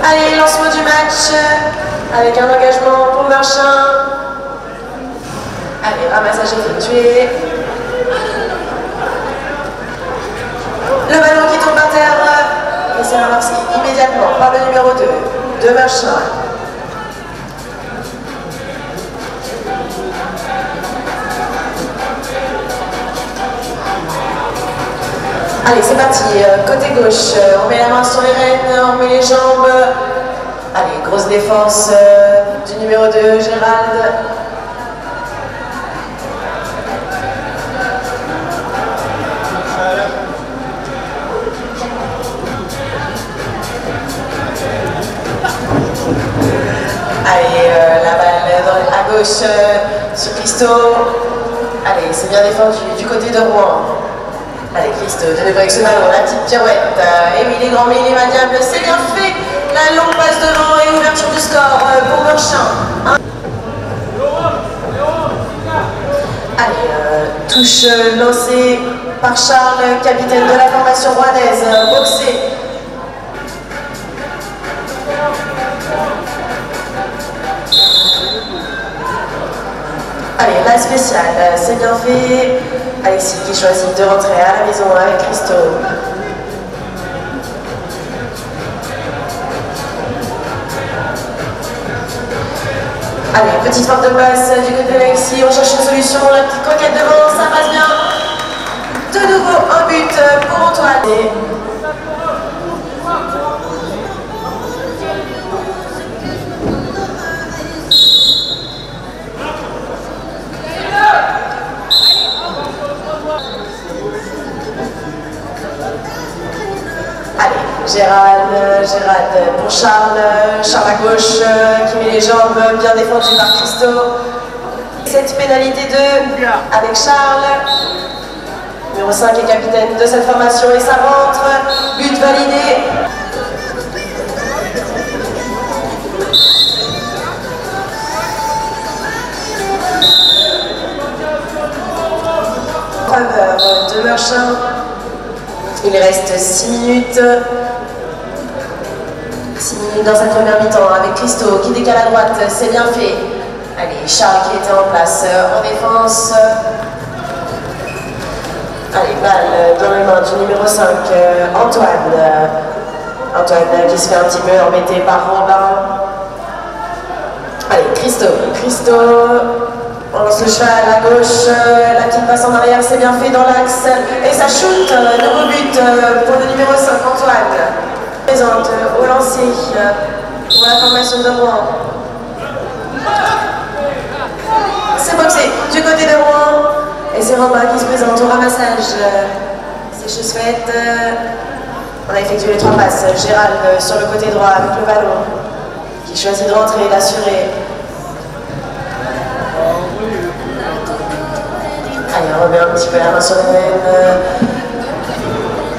Allez, lancement du match avec un engagement pour Marchin. Allez, ramassage effectué. Le ballon qui tombe par terre. Et c'est ramassé immédiatement par le numéro 2 de Marchin. Allez, c'est parti. Côté gauche, on met la main sur les rênes, on met les jambes. Allez, grosse défense du numéro 2, Gérald. Allez, la balle à gauche sur Christo. Allez, c'est bien défendu du côté de Rouen. Allez, Christo, de nouveau avec ce ballon, la petite pirouette. Et oui, les grands mais les maniables, c'est bien fait. La longue passe devant et ouverture du score pour Marchin. Allez, touche lancée par Charles, capitaine de la formation rouennaise, boxé. Allez, la spéciale, c'est bien fait. Alexis qui choisit de rentrer à la maison avec Christo. Allez, petite forme de passe du côté d'Alexis, on cherche une solution, la petite coquette devant, ça passe bien. De nouveau un but pour Antoine. Gérald pour Charles à gauche qui met les jambes bien défendues par Christo. Cette pénalité 2 avec Charles, numéro 5 est capitaine de cette formation et ça rentre, but validé. Faveur de Marchin. Il reste 6 minutes. 6 minutes dans cette première mi-temps avec Christo qui décale à droite, c'est bien fait. Allez, Charles qui était en place en défense. Allez, balle dans les mains du numéro 5, Antoine. Antoine qui se fait un petit peu embêter par Robin. Allez, Christo. On lance le cheval à gauche, la petite passe en arrière, c'est bien fait dans l'axe. Et ça shoot, nouveau but pour le numéro 5, Antoine. Présente au lancer pour la formation de Rouen. C'est boxé du côté de Rouen. Et c'est Robin qui se présente au ramassage. C'est chose faite. On a effectué les 3 passes. Gérald sur le côté droit avec le ballon. Qui choisit de rentrer et d'assurer. Allez, on remet un petit peu la main sur les mêmes.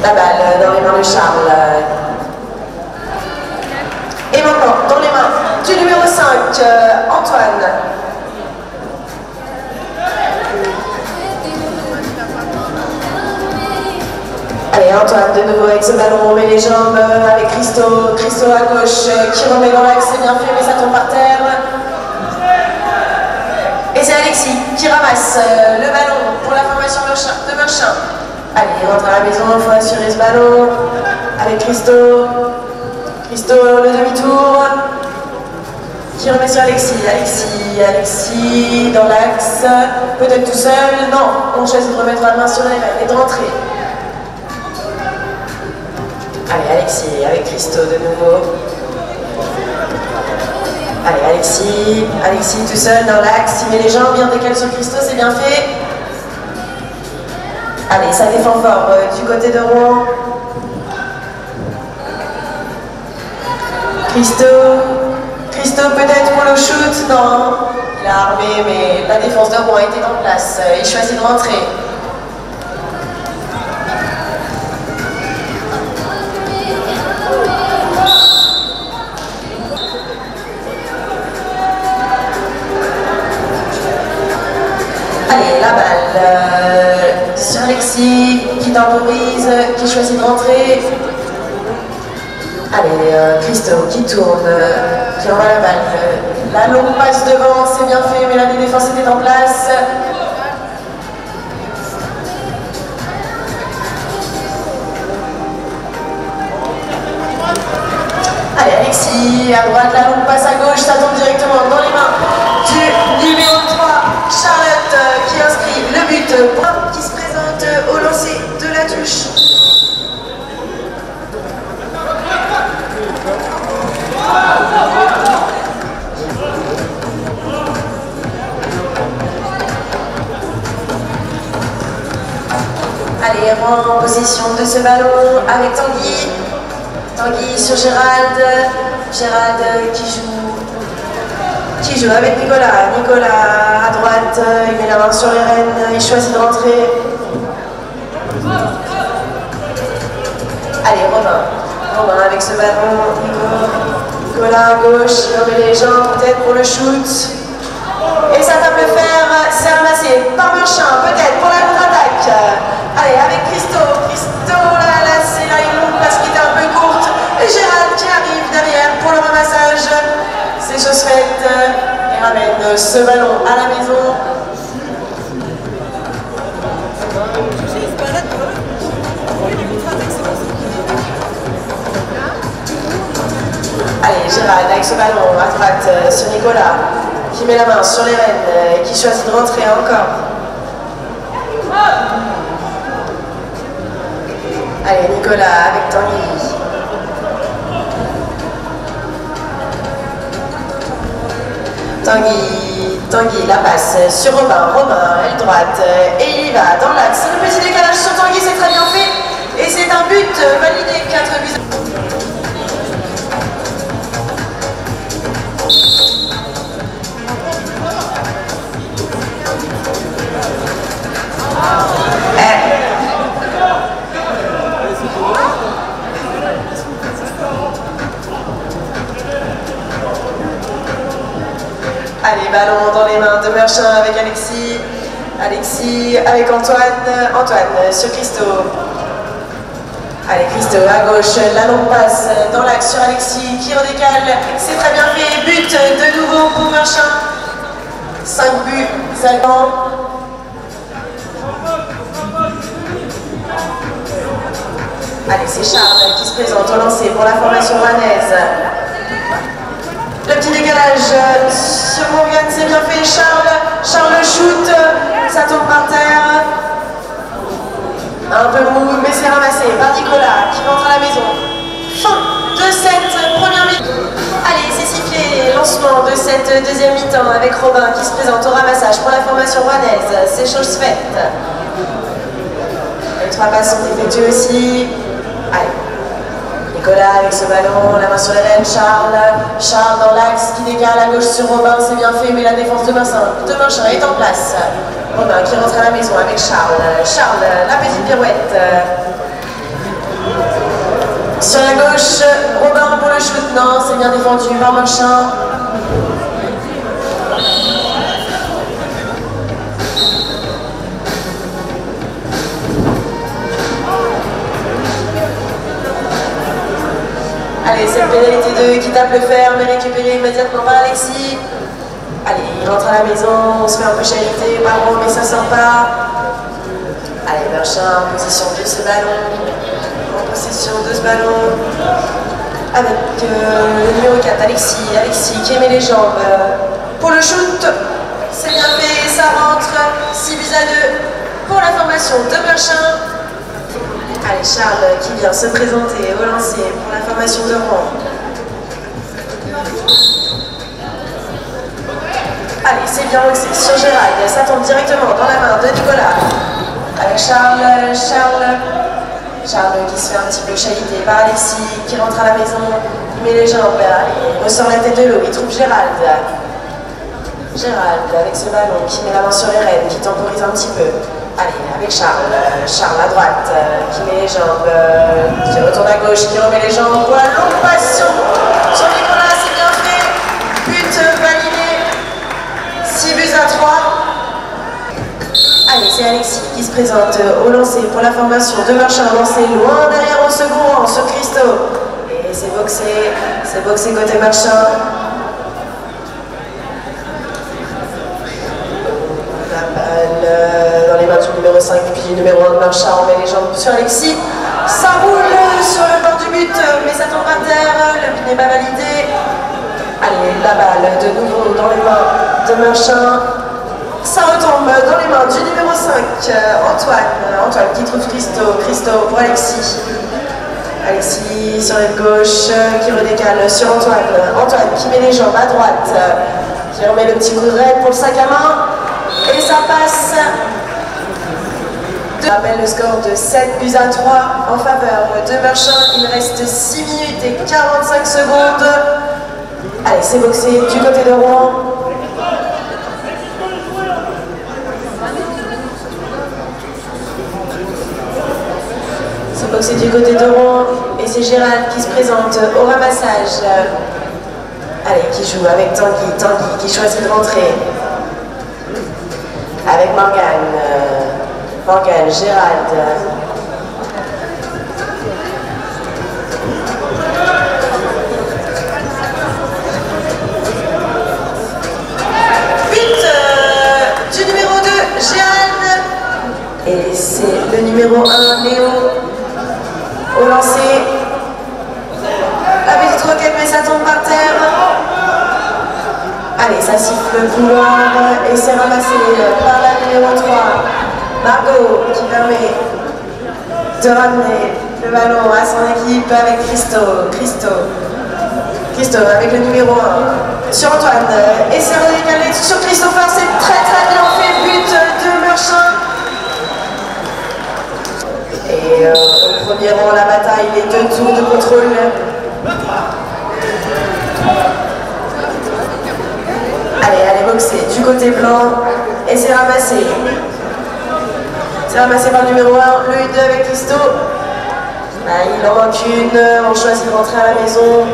La balle dans les mains de Charles. Et maintenant, dans les mains du numéro 5, Antoine. Allez, Antoine, de nouveau avec ce ballon, on met les jambes avec Christo à gauche qui remet dans l'axe, c'est bien fait, mais ça tombe par terre. Et c'est Alexis qui ramasse le ballon pour la formation de Marchin. Allez, il rentre à la maison, il faut assurer ce ballon avec Christo, le demi-tour, qui remet sur Alexis. Alexis dans l'axe, peut-être tout seul. Non, on choisit de remettre la main sur les mains et de rentrer. Allez, Alexis avec Christo de nouveau. Allez, Alexis tout seul dans l'axe, il met les jambes bien décalées sur Christo, c'est bien fait. Allez, ça défend fort du côté de Rouen. Christo peut-être pour le shoot, non. Il a armé, mais la défense de Rouen était en place. Il choisit de rentrer. Allez, la balle sur Alexis qui temporise, qui choisit de rentrer. Allez, Christo qui tourne, qui envoie la balle. La longue passe devant, c'est bien fait, mais la défense était en place. Allez, Alexis, à droite, la longue passe à gauche, ça tombe directement dans les mains du numéro 3, Charlotte, qui inscrit le but. Point qui se présente au lancer de la touche. Allez, en position de ce ballon avec Tanguy. Tanguy sur Gérald. Gérald qui joue avec Nicolas. Nicolas à droite, il met la main sur les rênes, il choisit de rentrer. Allez, Romain. Romain avec ce ballon. Nicolas à gauche, il remet les jambes peut-être pour le shoot. Et ça tape le fer, c'est ramassé par Marchand, peut-être pour la contre-attaque. Allez, avec Christo. Christo, là, c'est là une longue passe qui était un peu courte. Et Gérald qui arrive derrière pour le ramassage. C'est chose faite. Et ramène ce ballon à la maison. Allez, Gérald avec ce ballon à droite sur Nicolas, qui met la main sur les rênes et qui choisit de rentrer encore. Allez, Nicolas avec Tanguy. Tanguy, la passe sur Robin. Robin, aile droite, et il y va dans l'axe. Le petit décalage sur Tanguy, c'est très bien fait. Et c'est un but validé, 4 buts. Allez, ballon dans les mains de Marchand avec Alexis. Alexis avec Antoine. Antoine sur Christo. Allez, Christo à gauche, la longue passe dans l'axe sur Alexis qui redécale. C'est très bien fait. But de nouveau pour Marchand. 5 buts, 5 ans. Allez, c'est Charles qui se présente au lancer pour la formation rouennaise. Le petit décalage sur Morgan, c'est bien fait. Charles shoot, ça tombe par terre. Un peu mou, mais c'est ramassé par Nicolas qui rentre à la maison. Fin de cette première mi-temps. Allez, c'est sifflé. Lancement de cette deuxième mi-temps avec Robin qui se présente au ramassage pour la formation rouennaise. C'est chose faite. Les 3 passes sont effectuées aussi. Allez. Nicolas avec ce ballon, la main sur les rênes, Charles dans l'axe qui décale à gauche sur Robin, c'est bien fait, mais la défense de Marchand est en place. Robin qui rentre à la maison avec Charles, la petite pirouette. Sur la gauche, Robin pour le shoot, non, c'est bien défendu par Marchand. Allez, cette pénalité 2 qui tape le fer, mais récupérée immédiatement par Alexis. Allez, il rentre à la maison, on se fait un peu charité, pardon, mais ça sort pas. Allez, Marchand en possession de ce ballon. En possession de ce ballon. Avec le numéro 4, Alexis qui met les jambes pour le shoot. C'est bien fait, ça rentre. 6 buts à 2 pour la formation de Marchand. Allez, Charles qui vient se présenter au lancer pour la formation de Rouen. Allez, c'est bien sur Gérald, ça tombe directement dans la main de Nicolas. Avec Charles qui se fait un petit peu chahuter par Alexis qui rentre à la maison, il met les jambes, il ressort la tête de l'eau, il trouve Gérald. Gérald avec ce ballon qui met la main sur les rênes, qui temporise un petit peu. Allez, avec Charles à droite, qui met les jambes, qui retourne à gauche, qui remet les jambes pour la longue passe sur Nicolas, c'est bien fait. But validé, 6 buts à 3. Allez, c'est Alexis qui se présente au lancer pour la formation de Marchand, lancé loin derrière au second rang sur Christo. Et Et c'est boxé côté Marchand. La balle dans les mains du numéro 5, puis du numéro 1 de Marchand. On met les jambes sur Alexis. Ça roule sur le bord du but, mais ça tombe par terre. Le but n'est pas validé. Allez, la balle de nouveau dans les mains de Marchand. Ça retombe dans les mains du numéro 5, Antoine qui trouve Christo pour Alexis. Alexis sur l'aile gauche qui redécale sur Antoine qui met les jambes à droite, qui remet le petit coup de raid pour le sac à main. Et ça passe. Je rappelle le score de 7 buts à 3 en faveur de Marchand. Il reste 6 minutes et 45 secondes. Allez, c'est boxé du côté de Rouen. C'est boxé du côté de Rouen. Et c'est Gérald qui se présente au ramassage. Allez, qui joue avec Tanguy qui choisit de rentrer. Avec Morgane, Gérald. But du numéro 2, Gérald. Et c'est le numéro 1, Léo, au lancer. La petite roquette, mais ça tombe par terre. Allez, ça siffle le couloir et c'est ramassé par la numéro 3, Margot, qui permet de ramener le ballon à son équipe avec Christo avec le numéro 1 sur Antoine. Et c'est redécalé sur Christopher, c'est très bien fait, but de Marchand. Et au premier rang, la bataille, les 2 tours de contrôle. Allez, boxé du côté blanc et c'est ramassé. C'est ramassé par le numéro 1, le 2 avec Christo. Là, il en manque une, on choisit de rentrer à la maison.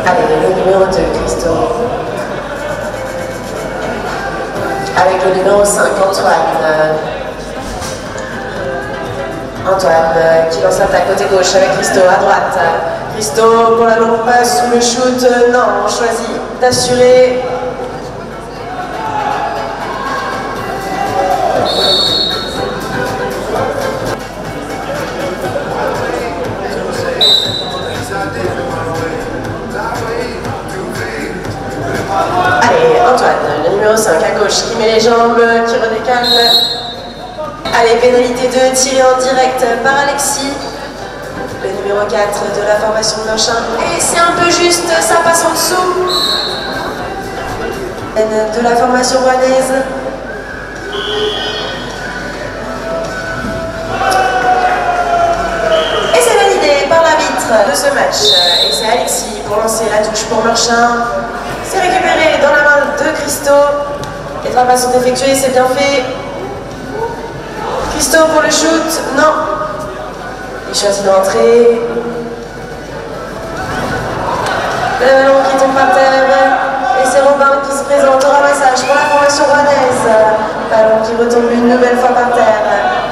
Allez, le numéro 2, Christo. Avec le numéro 5, Antoine qui lance l'attaque côté gauche avec Christo à droite. Christo pour la longue passe sous le shoot. Non, on choisit d'assurer. Allez, Antoine, le numéro 5 à gauche qui met les jambes, qui redécale. Allez, pénalité 2 tirée en direct par Alexis. Le numéro 4 de la formation de Marchand. Et c'est un peu juste, ça passe en dessous. De la formation rouennaise. Et c'est validé par l'arbitre de ce match. Et c'est Alexis pour lancer la touche pour Marchand. C'est récupéré dans la main de Christo. Les 3 passes sont effectuées, c'est bien fait. Christo pour le shoot, non. Il choisit d'entrer. Le ballon qui tombe par terre. Et c'est Robin qui se présente au ramassage pour la formation rouennaise. Ballon qui retombe une nouvelle fois par terre.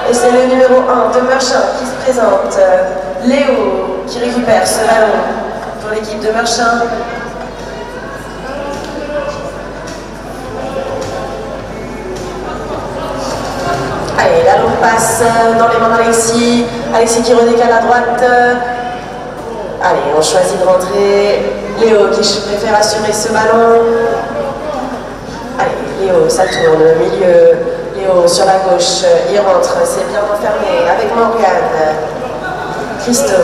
Et c'est le numéro 1 de Marchand qui se présente. Léo qui récupère ce ballon pour l'équipe de Marchand. Allez, la longue passe dans les mains d'Alexis. Alexis qui redécale à droite. Allez, on choisit de rentrer. Léo qui préfère assurer ce ballon. Allez, Léo, ça tourne au milieu. Léo sur la gauche, il rentre, c'est bien enfermé avec Morgane. Christo.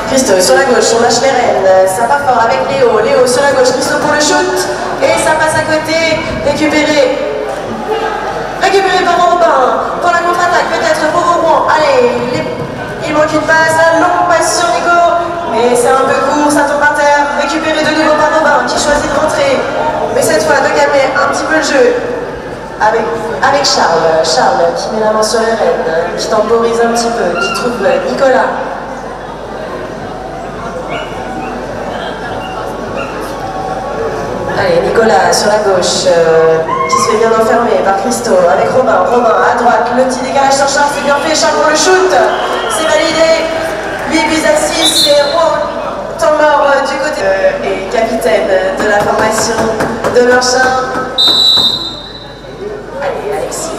Christo sur la gauche, on lâche les rênes, ça part fort avec Léo. Léo sur la gauche, Christo pour le shoot. Et ça passe à côté, récupéré par Robin. Pour la contre-attaque, peut-être pour Rouen. Allez, il manque une passe, la longue passe sur Nico. Mais c'est un peu court, ça tombe par terre. Récupéré de nouveau par Robin qui choisit de rentrer. Mais cette fois de calmer un petit peu le jeu. Avec Charles qui met la main sur les rênes, qui temporise un petit peu, qui trouve Nicolas. Allez, Nicolas sur la gauche, qui se fait bien enfermer par Christo, avec Robin. Robin à droite, le petit décalage sur Charles, c'est bien fait. Charles pour le shoot, c'est validé. 8 buts à 6, c'est temps mort du côté. Et capitaine de la formation de Marchin. Allez, Alexis.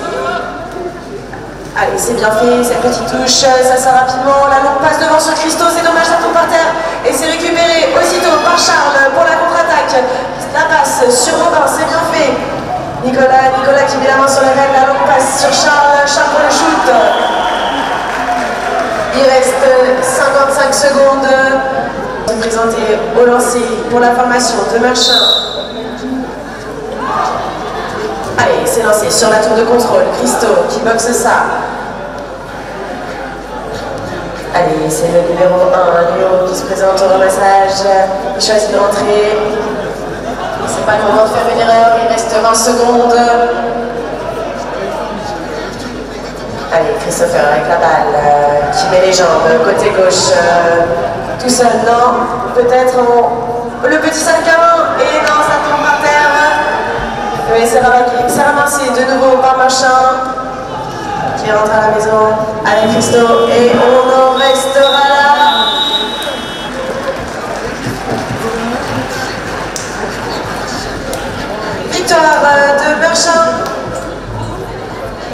Allez, c'est bien fait, cette petite touche, ça sort rapidement. La longue passe devant sur Christo, c'est dommage, ça tombe par terre. Et c'est récupéré aussitôt par Charles pour la contre-attaque. La passe sur Robin, c'est bien fait. Nicolas qui met la main sur la règle, la longue passe sur Charles, Charles pour le shoot. Il reste 55 secondes. Présenté au lancer pour la formation de Marchin. Allez, c'est lancé sur la tour de contrôle. Christo qui boxe ça. Allez, c'est le numéro 1, Léo, qui se présente au ramassage. Il choisit de rentrer. C'est pas le moment de faire une erreur, il reste 20 secondes. Allez, Christopher avec la balle, qui met les jambes côté gauche. Tout seul, non. Peut-être le petit sac à main. Et non, ça tombe par terre. Oui, c'est ramassé de nouveau par Marchin, qui rentre à la maison avec Christo. Et on en restera là. Victoire de Marchin.